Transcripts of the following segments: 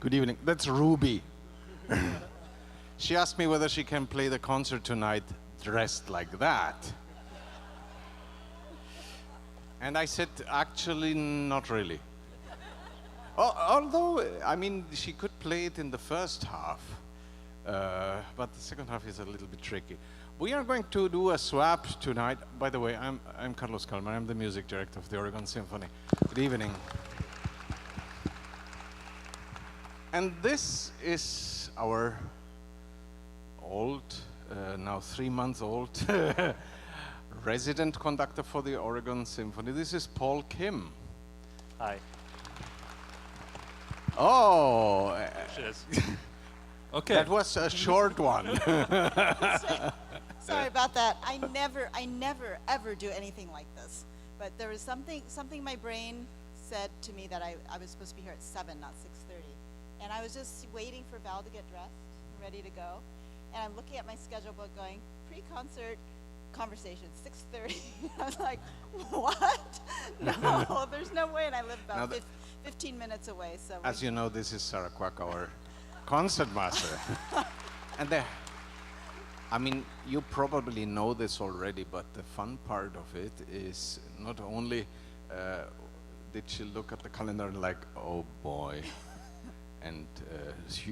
Good evening. That's Ruby. She asked me whether she can play the concert tonight dressed like that. And I said, actually, not really. Although, I mean, she could play it in the first half, but the second half is a little bit tricky. We are going to do a swap tonight. By the way, I'm Carlos Kalmar. I'm the music director of the Oregon Symphony. Good evening. And this is our old, now 3-month-old resident conductor for the Oregon Symphony. This is Paul Kim. Hi. Oh, Okay. That was a short one. Sorry about that. I never, ever do anything like this. But there was something my brain said to me that I was supposed to be here at 7, not 6:30. And I was just waiting for Val to get dressed, ready to go. And I'm looking at my schedule book going, pre-concert conversation, 6:30. I was like, what? No, there's no way. And I live about 15 minutes away. So as you know, this is Sarah Kwak, our Concertmaster. And I mean, you probably know this already, but the fun part of it is not only did she look at the calendar and like, oh boy, and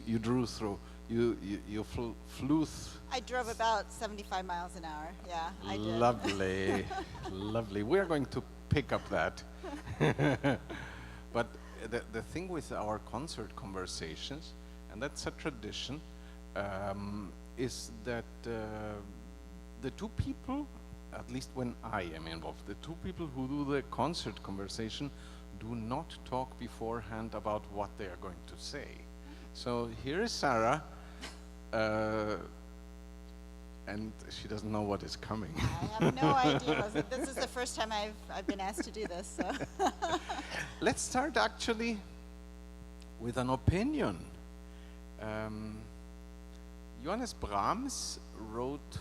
you drew through, you flew. I drove about 75 miles an hour. Yeah, I did. Lovely, lovely. We are going to pick up that. But the thing with our concert conversations, and that's a tradition, is that the two people, at least when I am involved, the two people who do the concert conversation do not talk beforehand about what they are going to say. So here is Sarah, and she doesn't know what is coming. I have no idea. This is the first time I've been asked to do this. So. Let's start actually with an opinion. Johannes Brahms wrote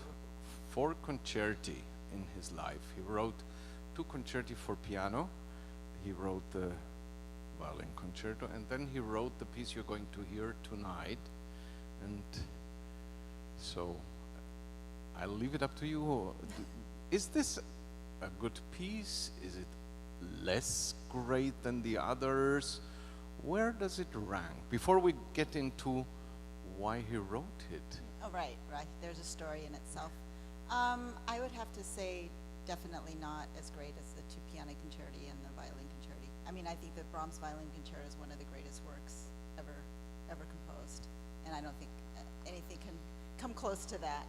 4 concerti in his life. He wrote 2 concerti for piano. He wrote the violin concerto, and then he wrote the piece you're going to hear tonight. And so I'll leave it up to you. Is this a good piece? Is it less great than the others? Where does it rank? Before we get into why he wrote it. Oh, right. There's a story in itself. I would have to say definitely not as great as the 2 piano concerti and the violin concerti. I mean, I think the Brahms violin concerto is one of the greatest works ever composed, and I don't think anything can come close to that.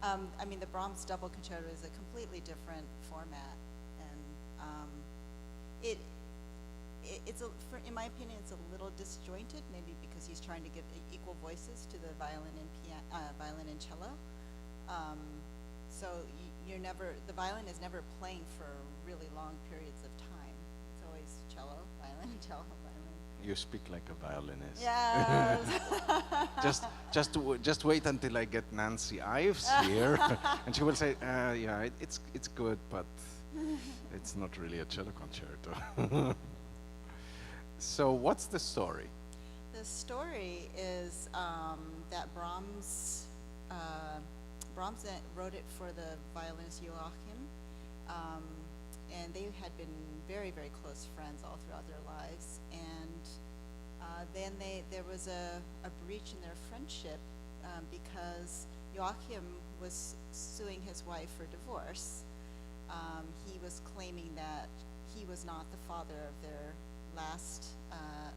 I mean, the Brahms double concerto is a completely different format, and in my opinion, it's a little disjointed, maybe because he's trying to give equal voices to the violin and cello. So the violin is never playing for really long periods of time. It's always cello, violin, cello, violin. You speak like a violinist. Yes. just wait until I get Nancy Ives here, and she will say, yeah, it's good, but it's not really a cello concerto. So what's the story? The story is that Brahms wrote it for the violinist Joachim, and they had been very, very close friends all throughout their lives. And then there was a breach in their friendship because Joachim was suing his wife for divorce. He was claiming that he was not the father of their last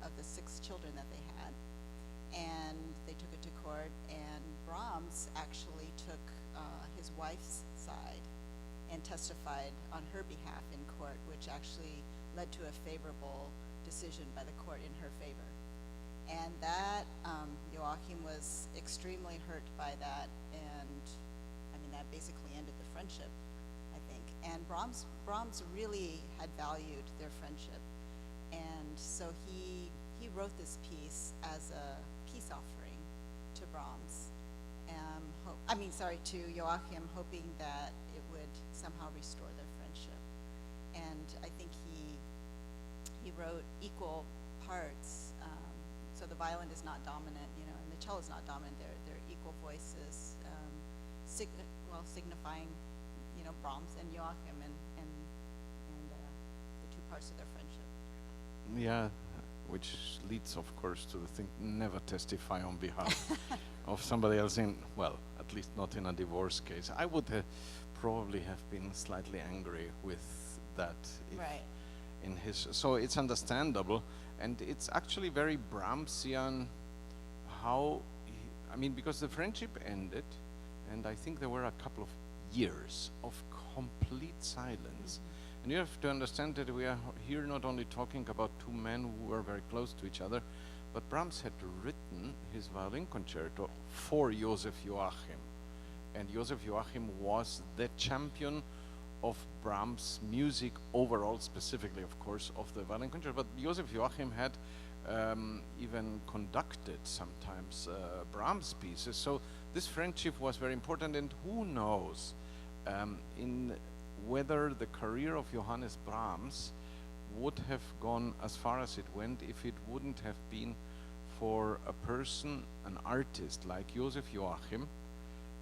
of the 6 children that they had, and they took it to court, and Brahms actually took his wife's side and testified on her behalf in court, which actually led to a favorable decision by the court in her favor. And that Joachim was extremely hurt by that, and I mean that basically ended the friendship, I think. And Brahms really had valued their friendship. And so he wrote this piece as a peace offering to Brahms, to Joachim, hoping that it would somehow restore their friendship. And I think he wrote equal parts. So so the violin is not dominant, you know, and the cello is not dominant. They're equal voices, signifying, you know, Brahms and Joachim and the two parts of their friendship. Yeah, which leads, of course, to the thing: never testify on behalf of somebody else. Well, at least not in a divorce case. I would probably have been slightly angry with that. If Right. In his, so it's understandable, and it's actually very Brahmsian. How, I mean, because the friendship ended, and I think there were a couple of years of complete silence. And you have to understand that we are here not only talking about two men who were very close to each other, but Brahms had written his violin concerto for Joseph Joachim. And Joseph Joachim was the champion of Brahms' music overall, specifically, of course, of the violin concerto. But Joseph Joachim had even conducted sometimes Brahms pieces. So this friendship was very important, and who knows in whether the career of Johannes Brahms would have gone as far as it went if it wouldn't have been for a person, an artist like Joseph Joachim,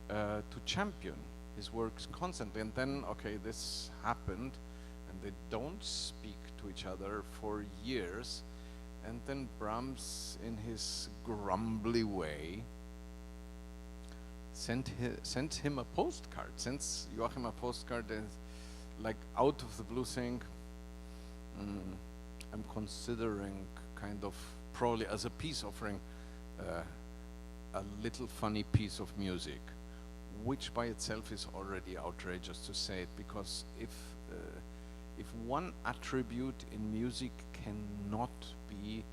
to champion his works constantly. And then, okay, this happened, and they don't speak to each other for years. And then Brahms, in his grumbly way, sent him a postcard, sends Joachim a postcard, and like out of the blue saying, I'm considering kind of probably as a peace offering a little funny piece of music, which by itself is already outrageous to say it, because if one attribute in music cannot be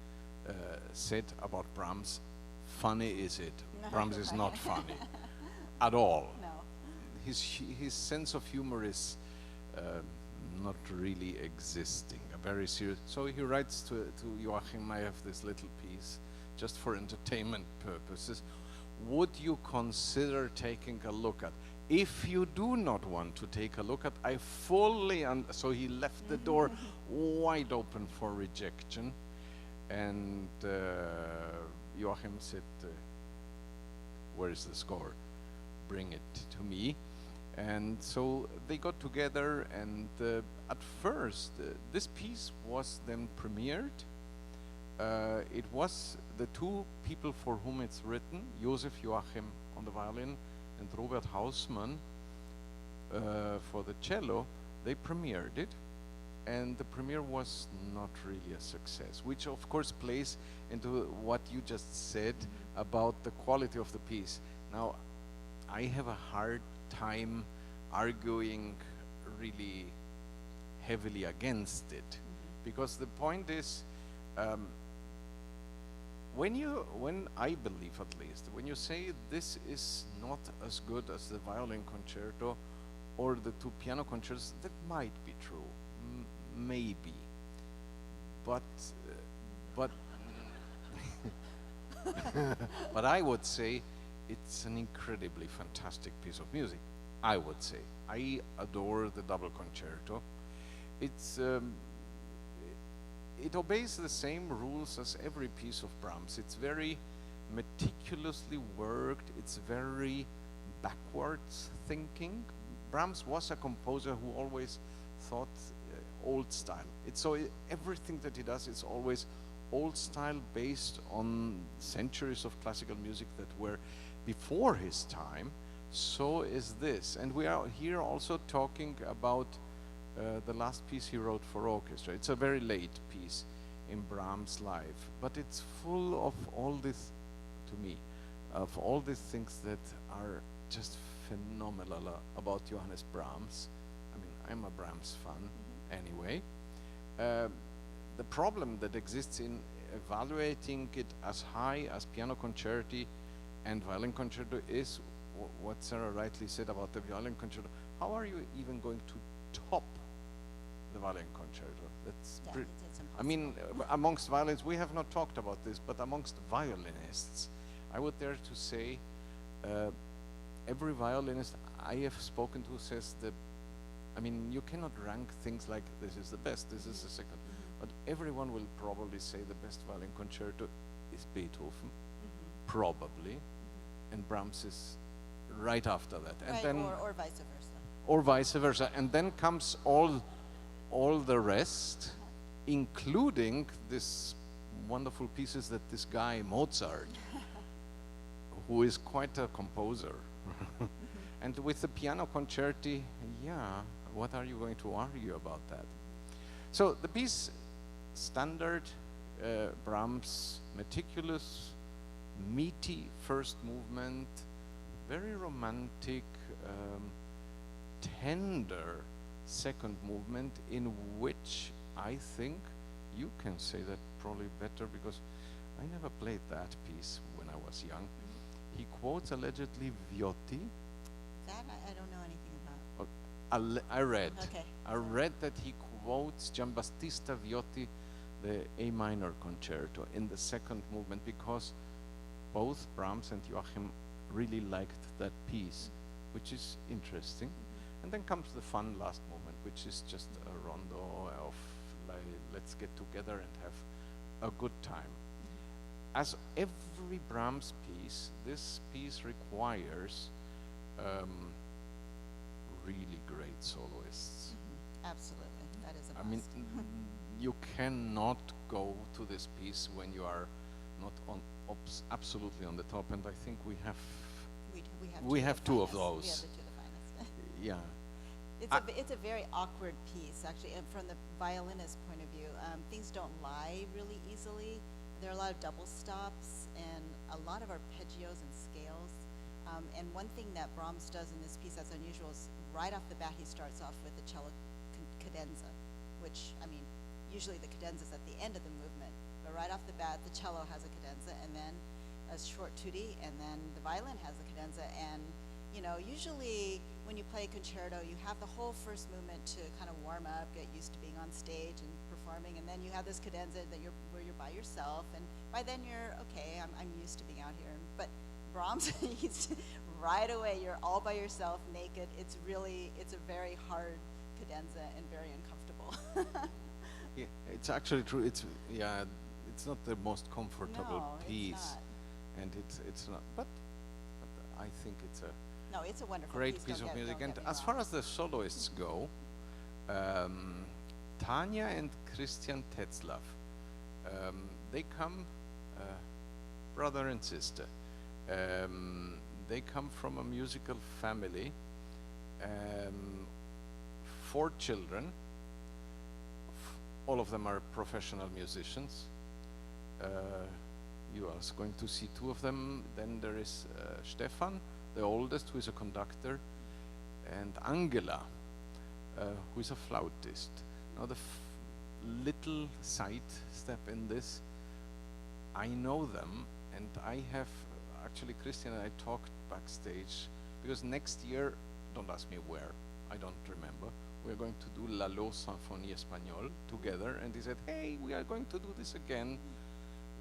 said about Brahms, funny is it? No, Brahms is right. not funny at all. No. His sense of humor is not really existing. A very serious. So he writes to Joachim, I have this little piece just for entertainment purposes. Would you consider taking a look at? If you do not want to take a look at, I fully so he left the door wide open for rejection, and Joachim said, where is the score? Bring it to me. And so they got together, and at first this piece was then premiered. It was the two people for whom it's written, Joseph Joachim on the violin and Robert Hausmann for the cello. They premiered it, and the premiere was not really a success, which of course plays into what you just said about the quality of the piece. Now, I have a hard time arguing really heavily against it, because the point is, when I believe, at least, when you say this is not as good as the violin concerto or the two piano concertos, that might be true, maybe, but but I would say it's an incredibly fantastic piece of music. I would say I adore the double concerto. It obeys the same rules as every piece of Brahms. It's very meticulously worked. It's very backwards thinking. Brahms was a composer who always thought old style. Everything that he does is always old style, based on centuries of classical music that were before his time. So is this. And we are here also talking about the last piece he wrote for orchestra. It's a very late piece in Brahms' life, but it's full of all this, to me, of all these things that are just phenomenal about Johannes Brahms. I mean, I'm a Brahms fan anyway. The problem that exists in evaluating it as high as piano concerti and violin concerto is what Sarah rightly said about the violin concerto. How are you even going to top the violin concerto? That's Yeah, it's impossible. I mean, amongst violins, we have not talked about this, but amongst violinists, I would dare to say every violinist I have spoken to says that, I mean, you cannot rank things like this is the best, this is the second, but everyone will probably say the best violin concerto is Beethoven, probably, and Brahms is right after that, and Right, then or vice versa. or vice versa, and then comes all the rest, including this wonderful pieces that this guy Mozart, who is quite a composer, and with the piano concerti, yeah, what are you going to argue about that? So the piece, standard Brahms, meticulous, meaty first movement, very romantic, tender second movement, in which I think you can say that probably better, because I never played that piece when I was young. He quotes allegedly Viotti. That I don't know anything about. I read. Okay. I read that he quotes Giambattista Viotti, the A minor concerto, in the second movement, because both Brahms and Joachim really liked that piece, which is interesting. And then comes the fun last moment, which is just a rondo of like, let's get together and have a good time. As every Brahms piece, this piece requires really great soloists. Absolutely, that is a I mean, must. you cannot go to this piece when you are not on absolutely on the top, and I think we have we have two of those. We have the two of the finest. Yeah. It's a very awkward piece, actually, and from the violinist point of view, things don't lie really easily. There are a lot of double stops and a lot of arpeggios and scales. And one thing that Brahms does in this piece that's unusual is right off the bat he starts off with the cello cadenza, which, I mean, usually the cadenza is at the end of the movement, but right off the bat the cello has a cadenza, and then a short tutti, and then the violin has a cadenza. And you know, usually when you play concerto, you have the whole first movement to kind of warm up, get used to being on stage and performing, and then you have this cadenza that where you're by yourself, and by then you're okay. I'm used to being out here. But Brahms, right away you're all by yourself, naked. It's a very hard cadenza and very uncomfortable. Yeah, it's actually true. It's not the most comfortable No, piece, it's not. and it's not. But I think it's a No, it's a wonderful great piece. piece of music. Don't And get me as wrong. far as the soloists go, Tanya and Christian Tetzlaff, they come brother and sister. They come from a musical family, 4 children. All of them are professional musicians. You are going to see 2 of them. Then there is Stefan, the oldest, who is a conductor, and Angela, who is a flautist. Now the little side step in this, I know them, and I have, actually Christian and I talked backstage, because next year, don't ask me where, I don't remember, we're going to do La Lo Symphonie Espagnole together, and he said, hey, we are going to do this again,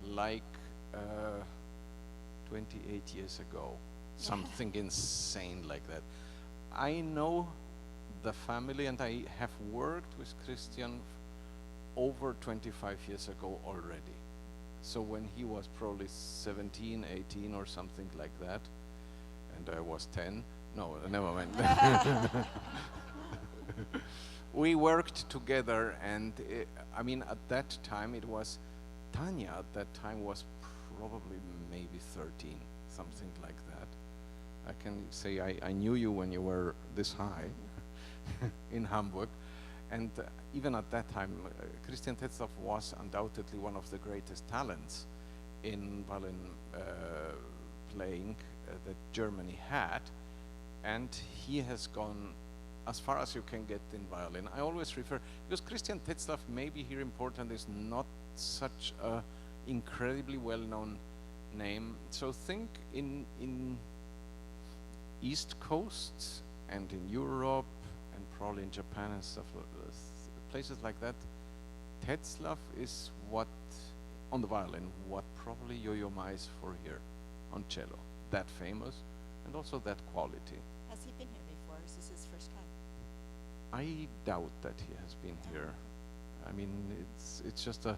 like 28 years ago, something insane like that. I know the family, and I have worked with Christian over 25 years ago already. So when he was probably 17, 18 or something like that, and I was 10, no, never mind. We worked together, and I mean, at that time it was, Tanya at that time was probably maybe 13, something like that. I can say I knew you when you were this high in Hamburg. And even at that time, Christian Tetzlaff was undoubtedly one of the greatest talents in violin playing that Germany had. And he has gone as far as you can get in violin. I always refer, because Christian Tetzlaff, maybe here important, is not such a incredibly well-known name. So think in East Coast and in Europe and probably in Japan and stuff, places like that, Tetzlaff is what, on the violin, what probably Yo-Yo Ma is for here, on cello. That famous, and also that quality. Has he been here before? Is this his first time? I doubt that he has been here. I mean, it's just a,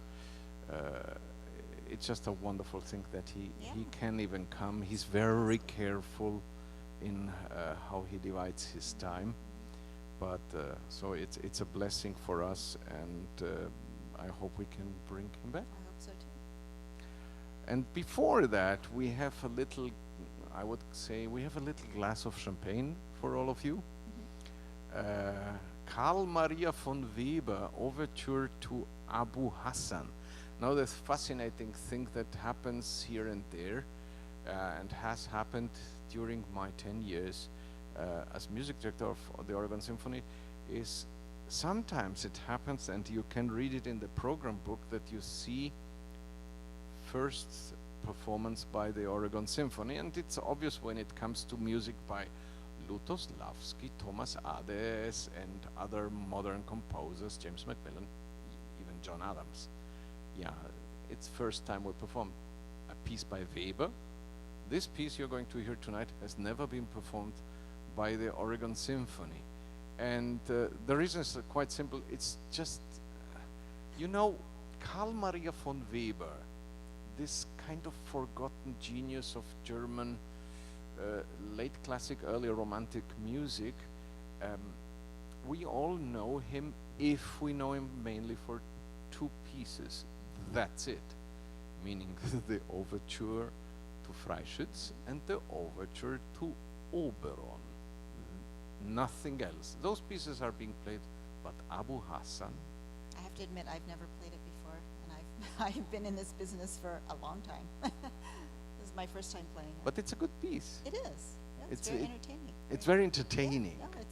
it's just a wonderful thing that he Yeah. can even come. He's very careful in how he divides his time, but so it's a blessing for us, and I hope we can bring him back. I hope so too. And before that, we have a little, I would say, we have a little glass of champagne for all of you. Karl Maria von Weber, Overture to Abu Hassan. Now, the fascinating thing that happens here and there, and has happened during my 10 years as music director of the Oregon Symphony, is sometimes it happens, and you can read it in the program book, that you see first performance by the Oregon Symphony, and it's obvious when it comes to music by Lutoslavsky, Thomas Ades, and other modern composers, James Macmillan, even John Adams. Yeah, it's first time we perform a piece by Weber. This piece you're going to hear tonight has never been performed by the Oregon Symphony. And the reason is quite simple. It's just, you know, Karl Maria von Weber, this kind of forgotten genius of German late classic, early romantic music, we all know him if we know him mainly for two pieces. That's it. Meaning the Overture to Freischütz and the Overture to Oberon. Nothing else. Those pieces are being played, but Abu Hassan. I have to admit, I've never played it before, and I've been in this business for a long time. This is my first time playing it. But it's a good piece. It is. Yeah, it's very entertaining. It's very entertaining. Yeah, it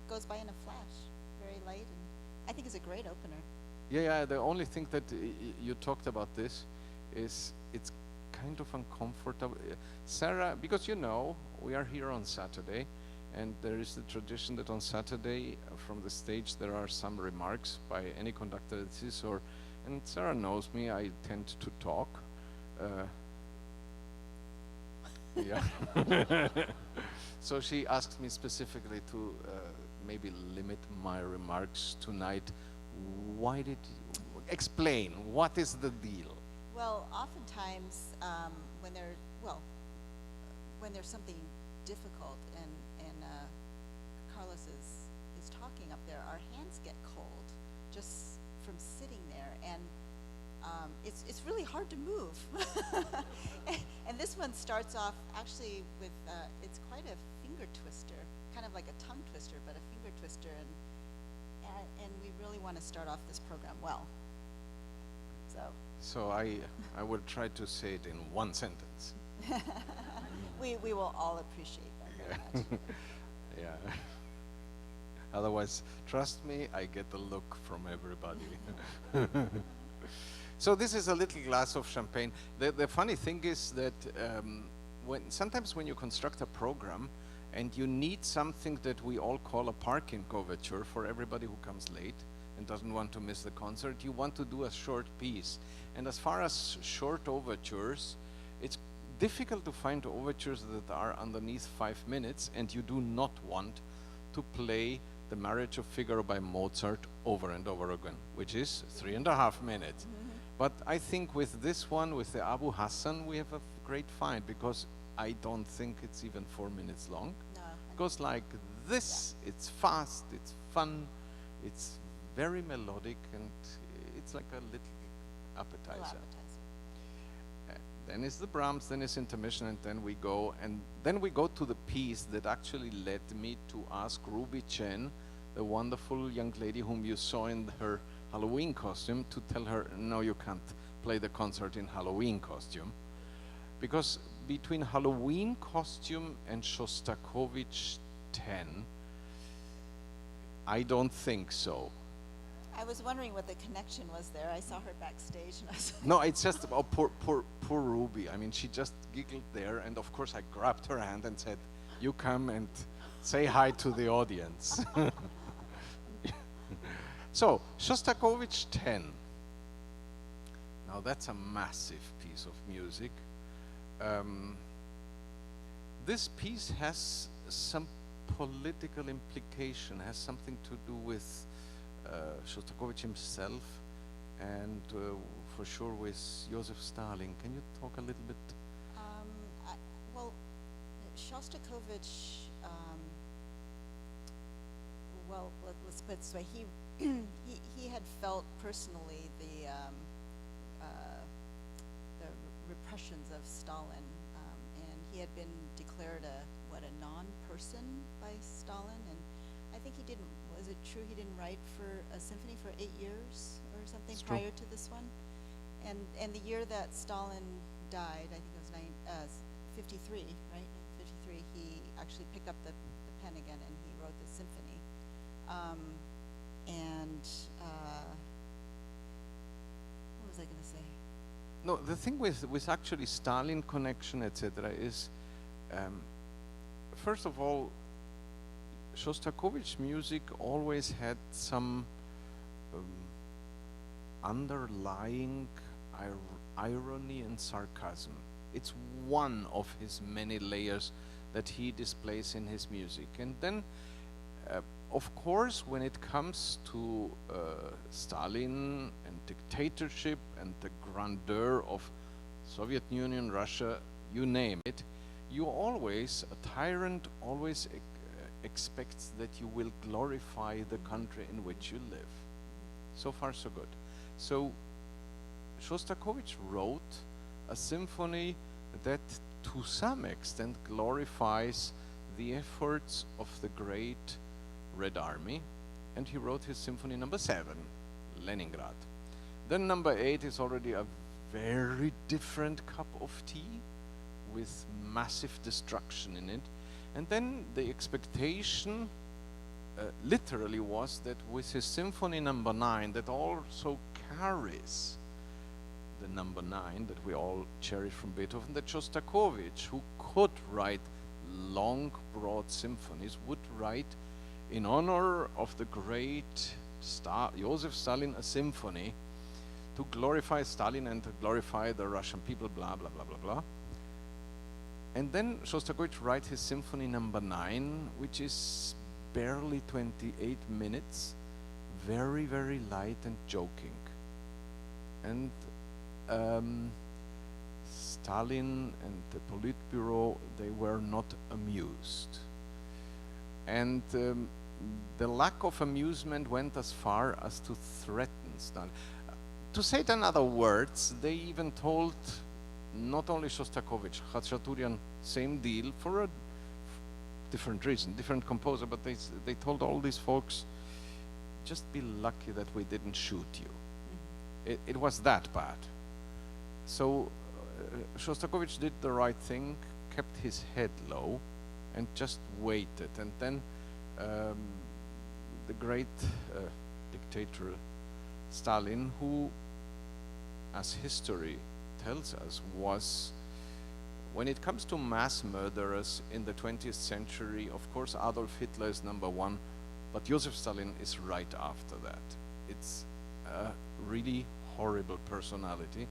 goes by in a flash, very light, and I think it's a great opener. Yeah, the only thing that you talked about this is it's kind of uncomfortable. Sarah, because you know, we are here on Saturday, and there is the tradition that on Saturday from the stage there are some remarks by any conductor that is, and Sarah knows me, I tend to talk. Yeah. So she asked me specifically to maybe limit my remarks tonight. Why did you explain? What is the deal? Well, oftentimes when there's something difficult and Carlos is talking up there, our hands get cold just from sitting there, and it's really hard to move. And this one starts off actually with it's quite a finger twister, kind of like a tongue twister, but a finger twister, and we really want to start off this program well. So I will try to say it in one sentence. We will all appreciate that very much. Yeah. Otherwise, trust me, I get the look from everybody. So this is a little glass of champagne. The funny thing is that sometimes when you construct a program and you need something that we all call a parking overture for everybody who comes late and doesn't want to miss the concert, you want to do a short piece. And as far as short overtures, it's difficult to find overtures that are underneath 5 minutes, and you do not want to play the Marriage of Figaro by Mozart over and over again, which is 3.5 minutes. Mm-hmm. But I think with this one, with the Abu Hassan, we have a great find, because I don't think it's even 4 minutes long. No. It goes like this. Yeah. It's fast, it's fun, it's very melodic, and it's like a little appetizer. Then is the Brahms, then is intermission, and then we go to the piece that actually led me to ask Ruby Chen, the wonderful young lady whom you saw in her Halloween costume, to tell her, no, you can't play the concert in Halloween costume. Because between Halloween costume and Shostakovich 10, I don't think so. I was wondering what the connection was there. I saw her backstage, and I was No, it's just about poor Ruby. I mean, she just giggled there, and of course I grabbed her hand and said, you come and say hi to the audience. So, Shostakovich 10. Now that's a massive piece of music. This piece has some political implication, has something to do with Shostakovich himself, and for for sure with Joseph Stalin. Can you talk a little bit? Well, Shostakovich, well, let's put it this way. He had felt personally the repressions of Stalin, and he had been declared a non-person by Stalin, and I think he didn't. Was it true he didn't write for a symphony for 8 years or something It's true. prior to this one? And the year that Stalin died, I think it was 53, right? 53. He actually picked up the pen again and he wrote the symphony. What was I going to say? No, the thing with actually Stalin connection, etc., is first of all, Shostakovich's music always had some underlying irony and sarcasm. It's one of his many layers that he displays in his music. And then, of course, when it comes to Stalin and dictatorship and the grandeur of Soviet Union, Russia, you name it, you always, a tyrant always expects that you will glorify the country in which you live. So far, so good. So Shostakovich wrote a symphony that to some extent glorifies the efforts of the great Red Army, and he wrote his symphony number 7, Leningrad. Then number 8 is already a very different cup of tea with massive destruction in it. And then the expectation literally was that with his symphony number 9, that also carries the number 9 that we all cherish from Beethoven, that Shostakovich, who could write long, broad symphonies, would write in honor of the great Joseph Stalin a symphony to glorify Stalin and to glorify the Russian people, blah, blah, blah, blah, blah. And then Shostakovich writes his symphony number 9, which is barely 28 minutes, very, very light and joking. And Stalin and the Politburo, they were not amused. And the lack of amusement went as far as to threaten Stalin. To say it in other words, they even told not only Shostakovich, Khachaturian, same deal for a different reason, different composer, but they told all these folks, just be lucky that we didn't shoot you. It was that bad. So Shostakovich did the right thing, kept his head low, and just waited. And then the great dictator Stalin, who, as history tells us, was, when it comes to mass murderers in the 20th century, of course Adolf Hitler is number 1, but Joseph Stalin is right after that. It's a really horrible personality.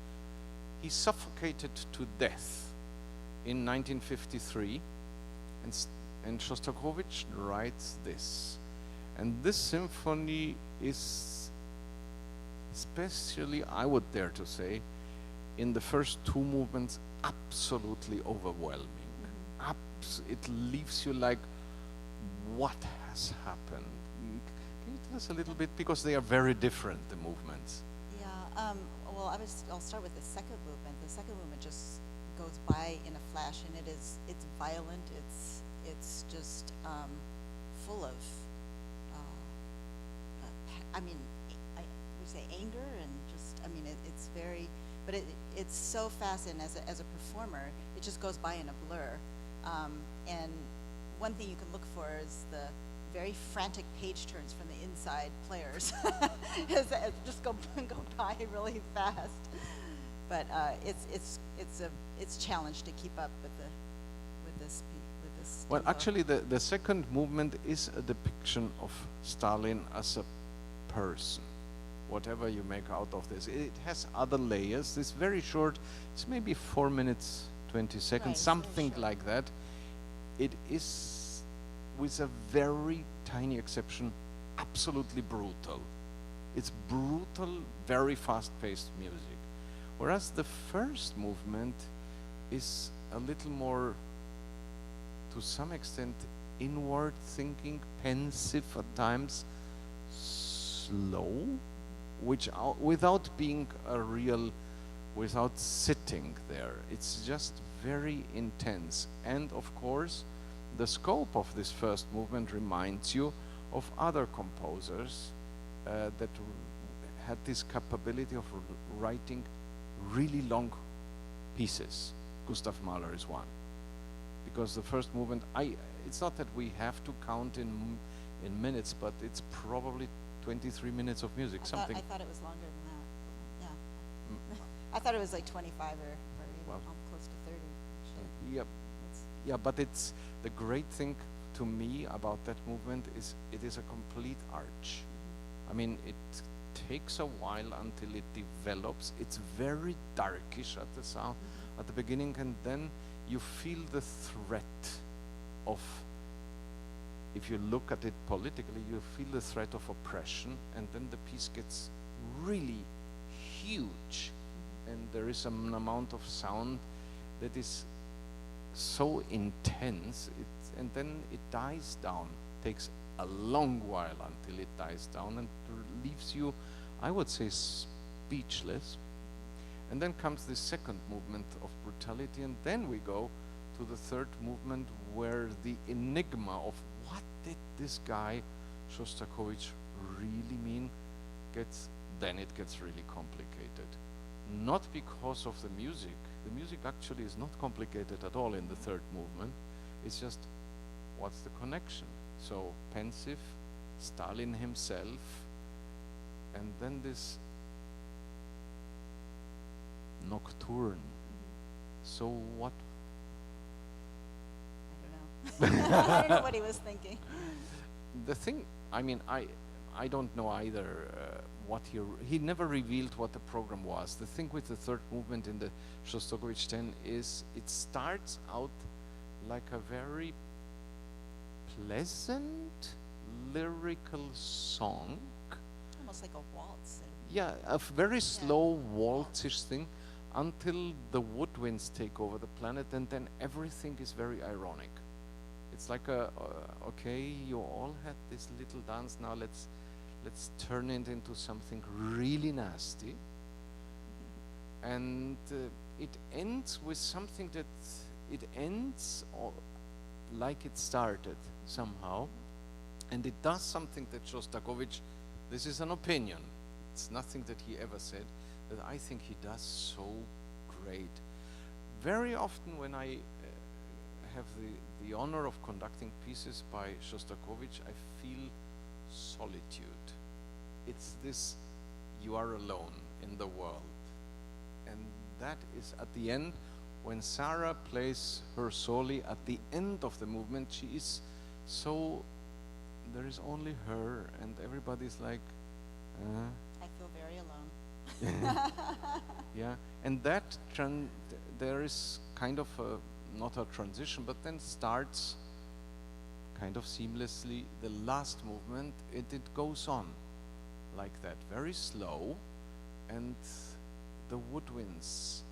He suffocated to death in 1953, and Shostakovich writes this. And this symphony is, especially, I would dare to say, in the first 2 movements, absolutely overwhelming. It leaves you like, what has happened? Can you tell us a little bit, because they are very different, the movements? Yeah, well, I'll start with the second movement. The second movement just goes by in a flash, and it's violent. It's just full of, we say anger, and just, it's very, but it's so fast, and as a performer, it just goes by in a blur. And one thing you can look for is the very frantic page turns from the inside players. It just go by really fast. But it's challenged to keep up with this. Well, tempo. actually, the second movement is a depiction of Stalin as a person. Whatever you make out of this, it has other layers. It's very short. It's maybe 4 minutes, 20 seconds, Right, something very short. like that. It is, with a very tiny exception, absolutely brutal. It's brutal, very fast-paced music. Whereas the first movement is a little more, to some extent, inward thinking, pensive at times, slow, without being a real, without sitting there. It's just very intense. And of course, the scope of this first movement reminds you of other composers that had this capability of writing really long pieces. Gustav Mahler is one. Because the first movement, it's not that we have to count in minutes, but it's probably 23 minutes of music, something. I thought it was longer than that. Yeah. I thought it was like 25 or even close to 30. Actually. Yep. Yeah, but it's the great thing to me about that movement is it is a complete arch. I mean, it takes a while until it develops. It's very darkish at the sound at the beginning, and then you feel the threat of, if you look at it politically, you feel the threat of oppression, and then the piece gets really huge, and there is an amount of sound that is so intense, and then it dies down. Takes a long while until it dies down and leaves you, I would say, speechless. And then comes the second movement of brutality, and then we go to the third movement, where the enigma of what did this guy Shostakovich really mean gets really complicated. Not because of the music. The music actually is not complicated at all in the third movement. It's just, what's the connection? So pensive, Stalin himself, and then this nocturne. So what? I don't know. I don't know what he was thinking. The thing, I mean, I don't know either what he never revealed what the program was. The thing with the third movement in the Shostakovich 10 is it starts out like a very pleasant lyrical song. Almost like a waltz. Yeah, a very slow waltzish thing until the woodwinds take over the planet, and then everything is very ironic. It's like okay, you all had this little dance, now let's turn it into something really nasty. And it ends with something that it ends like it started somehow, and it does something that Shostakovich, this is an opinion, it's nothing that he ever said, that I think he does so great. Very often when I have the honor of conducting pieces by Shostakovich, I feel solitude. It's this, you are alone in the world. And that is at the end, when Sarah plays her soli at the end of the movement, she is so, there is only her, and everybody's like, I feel very alone. yeah, and that there is kind of not a transition, but then starts kind of seamlessly the last movement. It goes on like that, very slow, and the woodwinds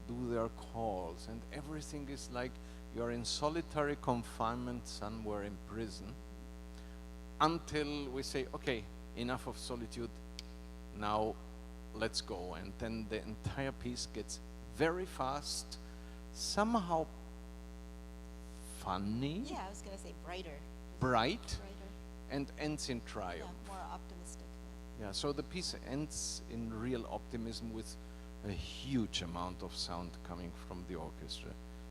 do their calls, and everything is like you're in solitary confinement somewhere in prison, until we say, okay, enough of solitude, now let's go. And then the entire piece gets very fast, somehow funny, Yeah, I was going to say brighter. bright, Brighter. and ends in Yeah, triumph. more optimistic. Yeah, so the piece ends in real optimism with a huge amount of sound coming from the orchestra.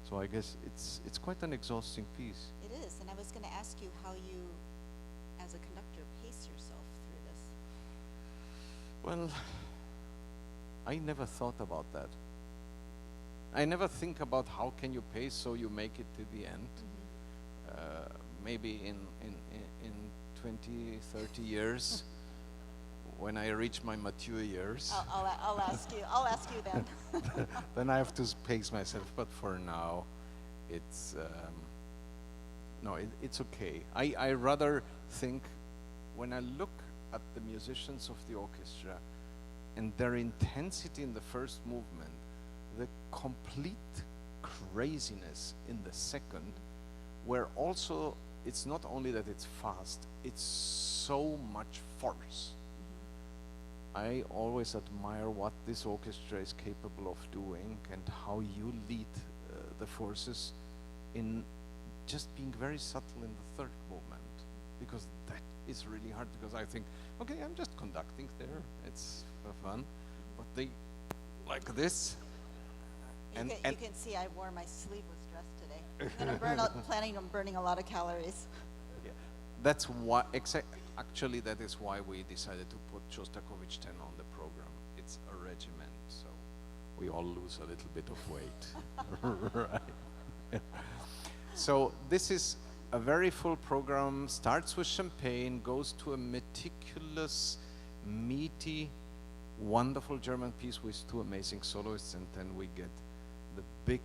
So I guess it's quite an exhausting piece. It is, and I was going to ask you how you, as a conductor, pace yourself through this. Well, I never thought about that. I never think about how can you pace so you make it to the end. Maybe in 20, 30 years, when I reach my mature years, I'll ask you. I'll ask you then. then I have to pace myself. But for now, it's no, it's okay. I rather think when I look at the musicians of the orchestra, and their intensity in the first movement, the complete craziness in the second, where also it's not only that it's fast, it's so much force. I always admire what this orchestra is capable of doing and how you lead the forces in just being very subtle in the third movement, because that is really hard, because I think, okay, I'm just conducting there, it's fun, but they like this. You can see I wore my sleeveless dress today. I'm planning on burning a lot of calories. Yeah. That's why, actually that is why we decided to put Shostakovich 10 on the program. It's a regiment, so we all lose a little bit of weight. Right. So this is a very full program, starts with champagne, goes to a meticulous, meaty, wonderful German piece with two amazing soloists, and then we get the big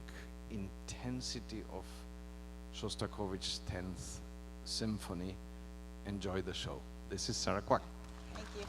intensity of Shostakovich's 10th Symphony. Enjoy the show. This is Sarah Kwak. Thank you.